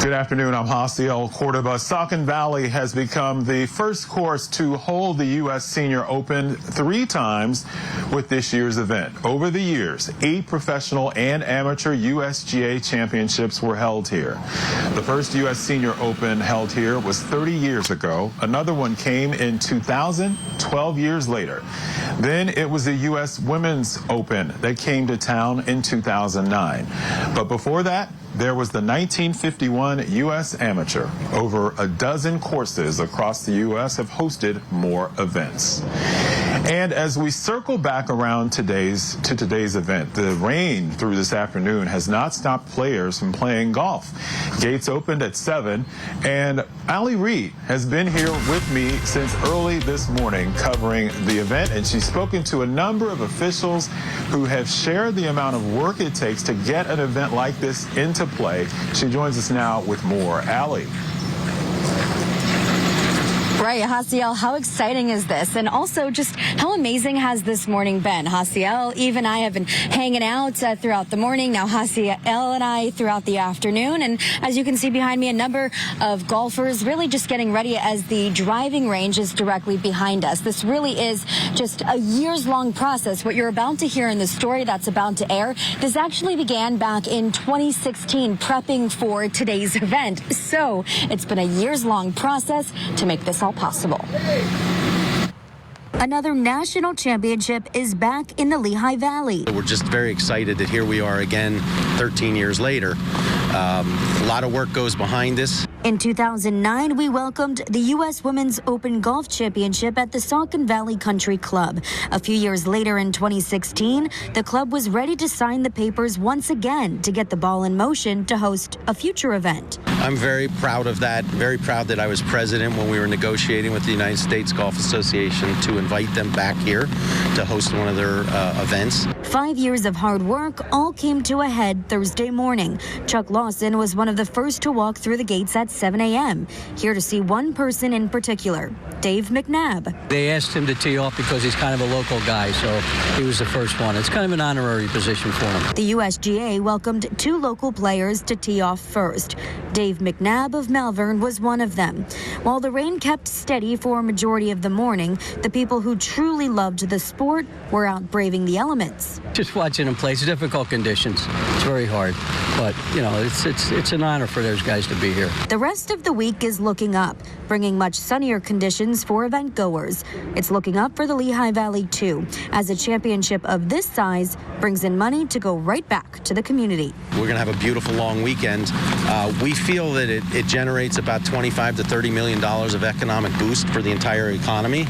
Good afternoon, I'm Hasiel Cordoba. Saucon Valley has become the first course to hold the U.S. Senior Open 3 times with this year's event. Over the years, 8 professional and amateur USGA championships were held here. The first U.S. Senior Open held here was 30 years ago. Another one came in 2000, 12 years later. Then it was the U.S. Women's Open that came to town in 2009. But before that, there was the 1951 U.S. Amateur. Over a dozen courses across the U.S. have hosted more events. And as we circle back around today's event, the rain through this afternoon has not stopped players from playing golf. Gates opened at 7, and Allie Reed has been here with me since early this morning covering the event, and she's spoken to a number of officials who have shared the amount of work it takes to get an event like this into play. She joins us now with more. Allie. Right, Hasiel, how exciting is this? And also, just how amazing has this morning been? Hasiel, Eve and I have been hanging out throughout the morning. Now Hasiel and I throughout the afternoon. And as you can see behind me, a number of golfers really just getting ready as the driving range is directly behind us. This really is just a years-long process. What you're about to hear in the story that's about to air, this actually began back in 2016, prepping for today's event. So it's been a years-long process to make this all possible. Another national championship is back in the Lehigh Valley. We're just very excited that here we are again 13 years later. A lot of work goes behind this. In 2009, we welcomed the U.S. Women's Open Golf Championship at the Saucon Valley Country Club. A few years later in 2016, the club was ready to sign the papers once again to get the ball in motion to host a future event. I'm very proud of that, very proud that I was president when we were negotiating with the United States Golf Association to invite them back here to host one of their events. 5 years of hard work all came to a head Thursday morning. Chuck Lawson was one of the first to walk through the gates at 7 a.m., here to see one person in particular, Dave McNabb. They asked him to tee off because he's kind of a local guy, so he was the first one. It's kind of an honorary position for him. The USGA welcomed 2 local players to tee off first. Dave McNabb of Malvern was one of them. While the rain kept steady for a majority of the morning, the people who truly loved the sport were out braving the elements. Just watching them play, it's difficult conditions. It's very hard, but you know, it's an honor for those guys to be here. The rest of the week is looking up, bringing much sunnier conditions for event goers. It's looking up for the Lehigh Valley too, as a championship of this size brings in money to go right back to the community. We're going to have a beautiful long weekend. We feel that it generates about $25 to $30 million of economic boost for the entire economy.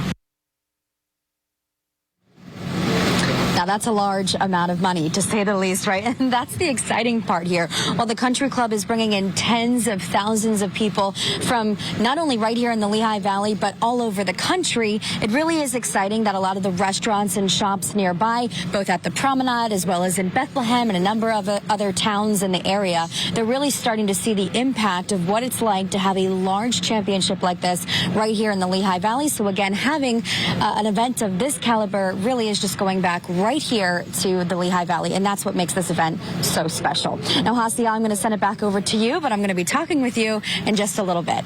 Now, that's a large amount of money, to say the least, right? And that's the exciting part here. While the country club is bringing in tens of thousands of people from not only right here in the Lehigh Valley, but all over the country, it really is exciting that a lot of the restaurants and shops nearby, both at the Promenade as well as in Bethlehem and a number of other towns in the area, they're really starting to see the impact of what it's like to have a large championship like this right here in the Lehigh Valley. So again, having an event of this caliber really is just going back right here to the Lehigh Valley, and that's what makes this event so special. Now, Hasiel, I'm going to send it back over to you, but I'm going to be talking with you in just a little bit.